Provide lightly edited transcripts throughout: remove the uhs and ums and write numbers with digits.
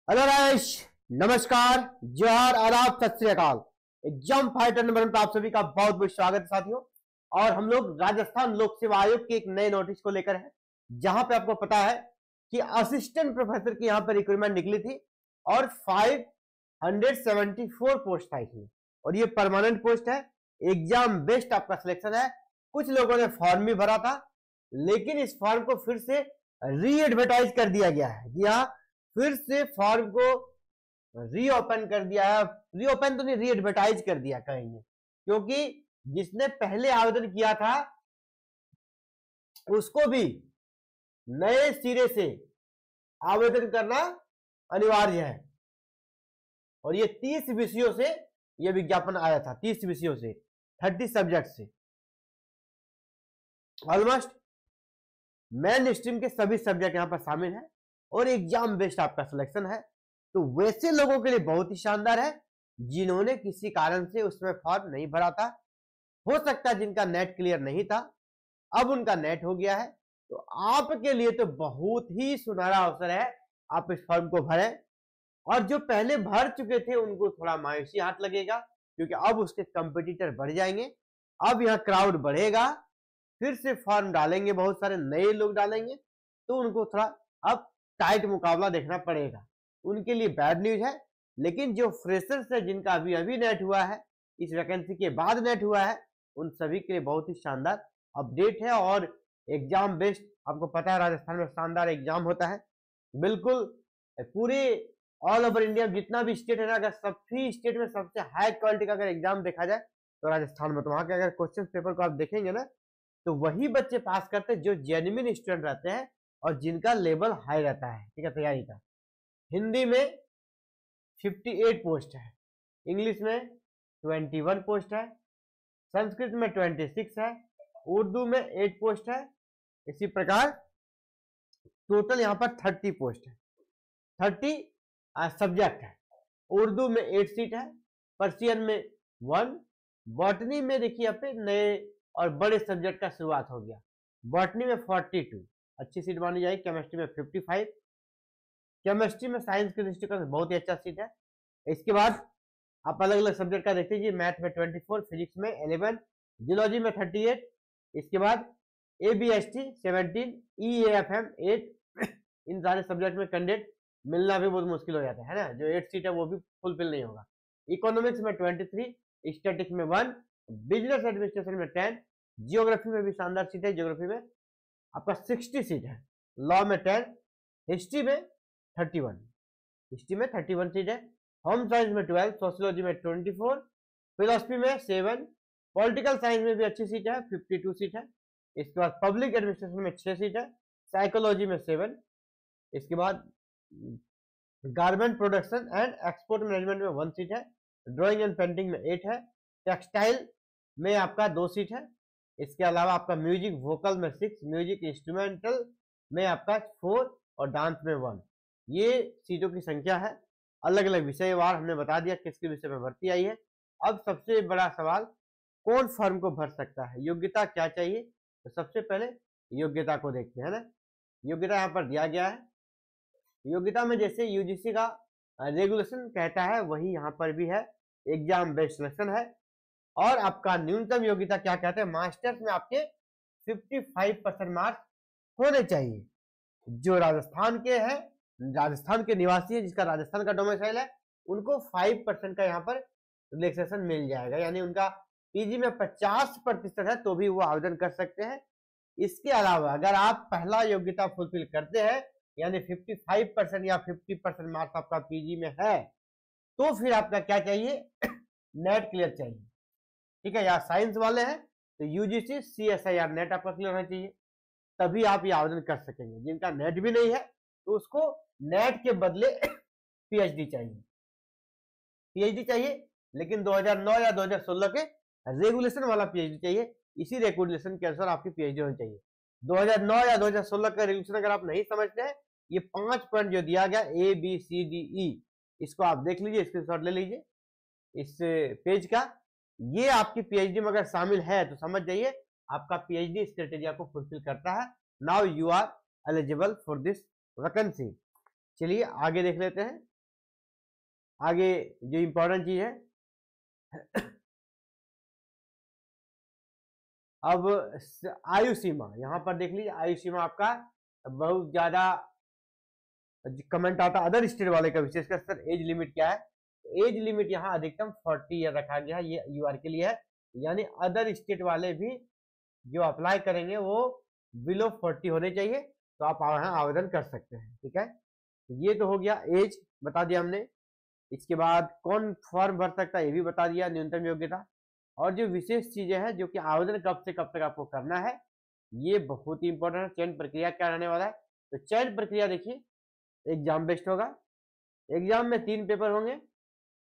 Hello Rajesh, नमस्कार, जोहार, आदाब, सत श्री अकाल। एग्जाम फाइटर नंबर पर आप सभी का बहुत बहुत स्वागत है साथियों। और हम लोग राजस्थान लोक सेवा आयोग के एक नए नोटिस को लेकर है, जहां पे आपको पता है कि असिस्टेंट प्रोफेसर की यहां पर रिक्रूटमेंट निकली थी और 574 पोस्ट आई थी और ये परमानेंट पोस्ट है। एग्जाम बेस्ड आपका सिलेक्शन है। कुछ लोगों ने फॉर्म भी भरा था, लेकिन इस फॉर्म को फिर से री एडवर्टाइज कर दिया गया है। जी हाँ, फिर से फॉर्म को रीओपन कर दिया है। रीओपन तो नहीं, री एडवर्टाइज कर दिया कहेंगे, क्योंकि जिसने पहले आवेदन किया था उसको भी नए सिरे से आवेदन करना अनिवार्य है। और ये 30 विषयों से यह विज्ञापन आया था, 30 विषयों से, 30 सब्जेक्ट से। ऑलमोस्ट मेन स्ट्रीम के सभी सब्जेक्ट यहां पर शामिल है और एग्जाम बेस्ड आपका सिलेक्शन है। तो वैसे लोगों के लिए बहुत ही शानदार है जिन्होंने किसी कारण से उसमें फॉर्म नहीं भरा था। हो सकता है जिनका नेट क्लियर नहीं था, अब उनका नेट हो गया है, तो आपके लिए तो बहुत ही सुनहरा अवसर है। आप इस फॉर्म को भरें। और जो पहले भर चुके थे उनको थोड़ा मायूसी हाथ लगेगा, क्योंकि अब उसके कंपटीटर बढ़ जाएंगे, अब यहाँ क्राउड बढ़ेगा, फिर से फॉर्म डालेंगे, बहुत सारे नए लोग डालेंगे, तो उनको थोड़ा अब टाइट मुकाबला देखना पड़ेगा। उनके लिए बैड न्यूज है। लेकिन जो फ्रेशर्स है, जिनका अभी अभी नेट हुआ है, इस वैकेंसी के बाद नेट हुआ है, उन सभी के लिए बहुत ही शानदार अपडेट है। और एग्जाम बेस्ड, आपको पता है राजस्थान में शानदार एग्जाम होता है। बिल्कुल पूरे ऑल ओवर इंडिया जितना भी स्टेट है ना, अगर सभी स्टेट में सबसे हाई क्वालिटी का अगर एग्जाम देखा जाए तो राजस्थान में। तो वहां के अगर क्वेश्चन पेपर को आप देखेंगे ना, तो वही बच्चे पास करते हैं जो जेन्युइन स्टूडेंट रहते हैं और जिनका लेवल हाई रहता है, ठीक है, तैयारी का। हिंदी में 58 पोस्ट है, इंग्लिश में 21 पोस्ट है, संस्कृत में 26 है, उर्दू में 8 पोस्ट है। इसी प्रकार टोटल यहाँ पर 30 पोस्ट है, 30 सब्जेक्ट है। उर्दू में 8 सीट है, पर्शियन में 1, बॉटनी में देखिए यहाँ पे नए और बड़े सब्जेक्ट का शुरुआत हो गया। बॉटनी में 42 अच्छी सीट मानी जाएगी। केमिस्ट्री में 55, केमिस्ट्री में साइंस के दृष्टिकोण से बहुत ही अच्छा सीट है। इसके बाद आप अलग अलग सब्जेक्ट का देख लीजिए। मैथ में 24, फिजिक्स में 11, जियोलॉजी में 38, इसके बाद ABST 17, EAFM 8। इन सारे सब्जेक्ट में कैंडिडेट मिलना भी बहुत मुश्किल हो जाता है ना, जो 8 सीट है वो भी फुलफिल नहीं होगा। इकोनॉमिक्स में 23, स्टैटिक्स में 1, बिजनेस एडमिनिस्ट्रेशन में 10, जियोग्राफी में भी शानदार सीट है, जियोग्राफी में आपका 60 सीट है, लॉ में 10, हिस्ट्री में 31, हिस्ट्री में 31 सीट है, होम साइंस में 12, सोशियोलॉजी में 24, फिलोसफी में 7, पॉलिटिकल साइंस में भी अच्छी सीट है, 52 सीट है। इसके बाद पब्लिक एडमिनिस्ट्रेशन में 6 सीट है, साइकोलॉजी में 7, इसके बाद garment production and export management में 1 सीट है, ड्राइंग एंड पेंटिंग में 8 है, टेक्सटाइल में आपका 2 सीट है। इसके अलावा आपका म्यूजिक वोकल में 6, म्यूजिक इंस्ट्रूमेंटल में आपका 4 और डांस में 1। ये सीटों की संख्या है। अलग अलग विषयवार हमने बता दिया किसके विषय में भर्ती आई है। अब सबसे बड़ा सवाल, कौन फॉर्म को भर सकता है, योग्यता क्या चाहिए? तो सबसे पहले योग्यता को देखते हैं ना। योग्यता यहाँ पर दिया गया है। योग्यता में जैसे UGC का रेगुलेशन कहता है वही यहाँ पर भी है, एग्जाम बेस्ड सिलेक्शन है। और आपका न्यूनतम योग्यता क्या कहते हैं, मास्टर्स में आपके 55% मार्क्स होने चाहिए। जो राजस्थान के हैं, राजस्थान के निवासी है, जिसका राजस्थान का डोमिसाइल है, उनको 5% का यहाँ पर रिलैक्सेशन मिल जाएगा, यानी उनका PG में 50% है तो भी वो आवेदन कर सकते हैं। इसके अलावा अगर आप पहला योग्यता फुलफिल करते हैं, यानी 55% या 50% मार्क्स आपका PG में है, तो फिर आपका क्या चाहिए, नेट क्लियर चाहिए, ठीक है। या साइंस वाले हैं तो UGC CSIR नेट आपका क्लियर होना चाहिए, तभी आप ये आवेदन कर सकेंगे। जिनका नेट भी नहीं है तो उसको नेट के बदले PhD चाहिए, PhD चाहिए, लेकिन 2009 या 2016 के रेगुलेशन वाला PhD चाहिए। इसी रेगुलेशन के अनुसार आपकी PhD होनी चाहिए। 2009 या 2016 का रेगुलेशन अगर आप नहीं समझते हैं, ये 5 पॉइंट जो दिया गया ABCDE, इसको आप देख लीजिए, स्क्रीनशॉट ले लीजिए इस पेज का। ये आपकी PhD में अगर शामिल है तो समझ जाइए आपका PhD इस क्राइटेरिया को फुलफिल करता है। Now you are eligible for this vacancy. चलिए आगे देख लेते हैं। आगे जो इंपॉर्टेंट चीज है, अब आयु सीमा यहाँ पर देख लीजिए, आयु सीमा आपका बहुत ज्यादा कमेंट आता अदर स्टेट वाले का, विशेषकर सर एज लिमिट क्या है। एज लिमिट यहाँ अधिकतम 40 ईयर रखा गया है, ये यूआर के लिए है, यानी अदर स्टेट वाले भी जो अप्लाई करेंगे वो बिलो 40 होने चाहिए, तो आप यहाँ आवेदन कर सकते हैं। ठीक है, ये तो हो गया, एज बता दिया हमने। इसके बाद कौन फॉर्म भर सकता है ये भी बता दिया, न्यूनतम योग्यता, और जो विशेष चीजें हैं जो कि आवेदन कब से कब तक आपको करना है, ये बहुत ही इंपॉर्टेंट है। चयन प्रक्रिया क्या रहने वाला है, तो चयन प्रक्रिया देखिए एग्जाम बेस्ड होगा। एग्जाम में 3 पेपर होंगे,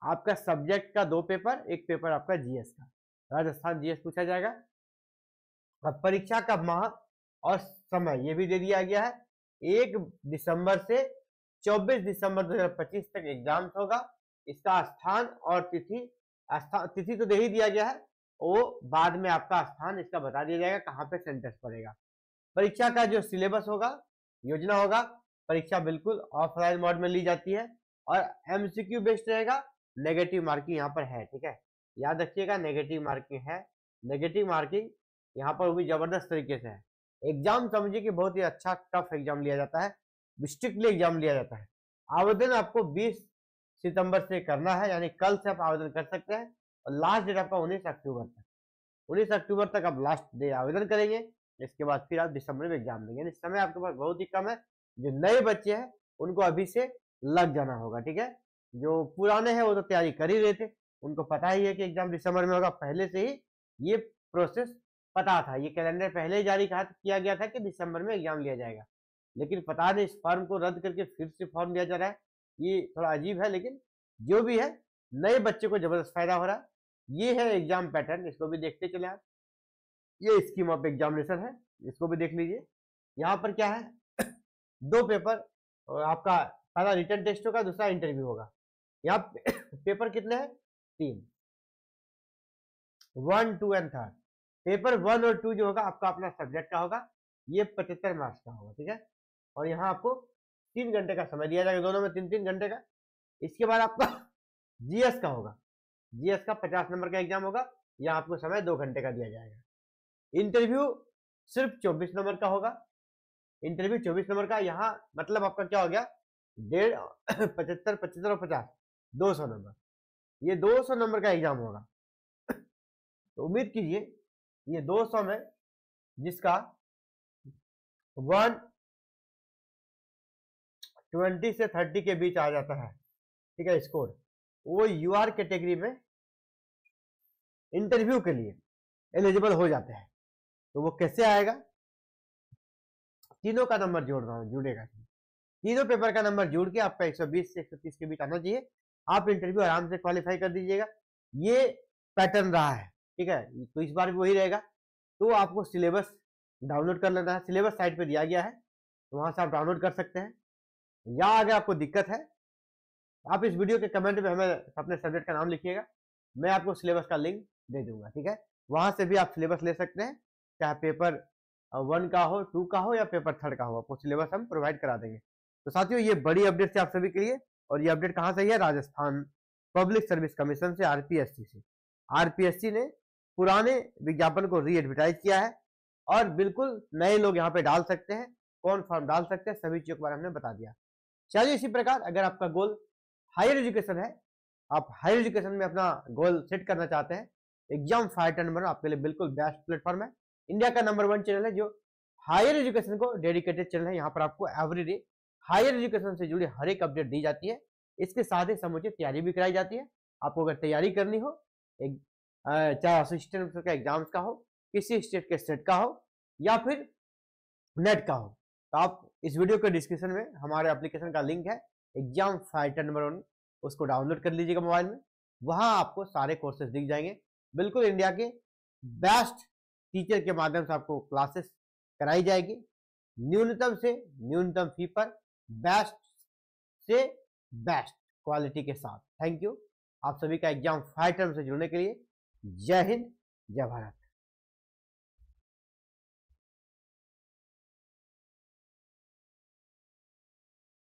आपका सब्जेक्ट का 2 पेपर, एक पेपर आपका जीएस का, राजस्थान जीएस पूछा जाएगा। अब परीक्षा का माह और समय ये भी दे दिया गया है, 1 दिसंबर से 24 दिसंबर 2025 तक एग्जाम होगा। इसका स्थान और तिथि तो दे ही दिया गया है, वो बाद में आपका स्थान इसका बता दिया जाएगा कहाँ पे सेंटर पड़ेगा। परीक्षा का जो सिलेबस होगा, योजना होगा, परीक्षा बिल्कुल ऑफलाइन मोड में ली जाती है और एमसीक्यू बेस्ड रहेगा, नेगेटिव मार्किंग यहाँ पर है। ठीक है, याद रखिएगा नेगेटिव मार्किंग है, नेगेटिव मार्किंग यहाँ पर वो भी जबरदस्त तरीके से है। एग्जाम समझिए कि बहुत ही अच्छा टफ एग्जाम लिया जाता है, स्ट्रिक्टली एग्जाम लिया जाता है। आवेदन आपको 20 सितंबर से करना है, यानी कल से आप आवेदन कर सकते हैं, और लास्ट डेट आपका 19 अक्टूबर तक, 19 अक्टूबर तक आप लास्ट डे आवेदन करेंगे। इसके बाद फिर आप दिसंबर में एग्जाम देंगे, यानी समय आपके पास बहुत ही कम है। जो नए बच्चे हैं उनको अभी से लग जाना होगा। ठीक है, जो पुराने हैं वो तो तैयारी कर ही रहे थे, उनको पता ही है कि एग्जाम दिसंबर में होगा, पहले से ही ये प्रोसेस पता था, ये कैलेंडर पहले ही जारी किया गया था कि दिसंबर में एग्जाम लिया जाएगा, लेकिन पता नहीं इस फॉर्म को रद्द करके फिर से फॉर्म लिया जा रहा है, ये थोड़ा अजीब है। लेकिन जो भी है, नए बच्चे को जबरदस्त फायदा हो रहा है। ये है एग्जाम पैटर्न, इसको भी देखते चले आप। ये स्कीम ऑफ एग्जामिनेशन है, इसको भी देख लीजिए। यहाँ पर क्या है, 2 पेपर, और आपका पहला रिटन टेस्ट होगा, दूसरा इंटरव्यू होगा। यहाँ पेपर कितने हैं, 3, 1, 2 एंड 3। पेपर 1 और 2 जो होगा आपका अपना सब्जेक्ट का होगा, ये 75 मार्क्स का होगा। ठीक है, और यहाँ आपको 3 घंटे का समय दिया जाएगा, दोनों में 3-3 घंटे का। इसके बाद आपका जीएस का होगा, जीएस का 50 नंबर का एग्जाम होगा, यहाँ आपको समय 2 घंटे का दिया जाएगा। इंटरव्यू सिर्फ 24 नंबर का होगा, इंटरव्यू 24 नंबर का। यहाँ मतलब आपका क्या हो गया, 1.5, 75, 75 और 50, 200 नंबर, ये 200 नंबर का एग्जाम होगा। तो उम्मीद कीजिए ये 200 में जिसका 120 से 30 के बीच आ जाता है, ठीक है, स्कोर, वो यूआर कैटेगरी में इंटरव्यू के लिए एलिजिबल हो जाते हैं। तो वो कैसे आएगा, तीनों का नंबर जोड़ रहा हूं, जुड़ेगा, तीनों पेपर का नंबर जोड़ के आपका 120 से 130 के बीच आना चाहिए, आप इंटरव्यू आराम से क्वालिफाई कर दीजिएगा। ये पैटर्न रहा है। ठीक है, तो इस बार भी वही रहेगा। तो आपको सिलेबस डाउनलोड कर लेना है, सिलेबस साइट पे दिया गया है, तो वहां से आप डाउनलोड कर सकते हैं। या अगर आपको दिक्कत है, आप इस वीडियो के कमेंट में हमें अपने सब्जेक्ट का नाम लिखिएगा, मैं आपको सिलेबस का लिंक दे दूंगा। ठीक है, वहां से भी आप सिलेबस ले सकते हैं, चाहे पेपर 1 का हो, 2 का हो या पेपर 3 का हो, आपको सिलेबस हम प्रोवाइड करा देंगे। तो साथियों, ये बड़ी अपडेट थी आप सभी के लिए, और ये अपडेट कहाँ से है, राजस्थान पब्लिक सर्विस कमीशन से, आरपीएससी से। आरपीएससी ने पुराने विज्ञापन को री एडवर्टाइज किया है, और बिल्कुल नए लोग यहाँ पे डाल सकते हैं, कौन फॉर्म डाल सकते हैं, सभी चीजों के बारे में हमने बता दिया। चलिए, इसी प्रकार अगर आपका गोल हायर एजुकेशन है, आप हायर एजुकेशन में अपना गोल सेट करना चाहते हैं, एग्जाम फाइटर नंबर आपके लिए बिल्कुल बेस्ट प्लेटफॉर्म है। इंडिया का नंबर 1 चैनल है जो हायर एजुकेशन को डेडिकेटेड चैनल है। यहाँ पर आपको एवरीडे हायर एजुकेशन से जुड़ी हर एक अपडेट दी जाती है, इसके साथ ही समुचित तैयारी भी कराई जाती है। आपको अगर तैयारी करनी हो, चाहे असिस्टेंट का एग्जाम्स का हो, किसी स्टेट के स्टेट का हो, या फिर नेट का हो, तो आप इस वीडियो के डिस्क्रिप्शन में हमारे एप्लीकेशन का लिंक है, एग्जाम फाइटर नंबर 1, उसको डाउनलोड कर लीजिएगा मोबाइल में। वहां आपको सारे कोर्सेज दिख जाएंगे, बिल्कुल इंडिया के बेस्ट टीचर के माध्यम से आपको क्लासेस कराई जाएगी, न्यूनतम से न्यूनतम फी पर, बेस्ट से बेस्ट क्वालिटी के साथ। थैंक यू आप सभी का एग्जाम फाइटर से जुड़ने के लिए। जय हिंद, जय भारत।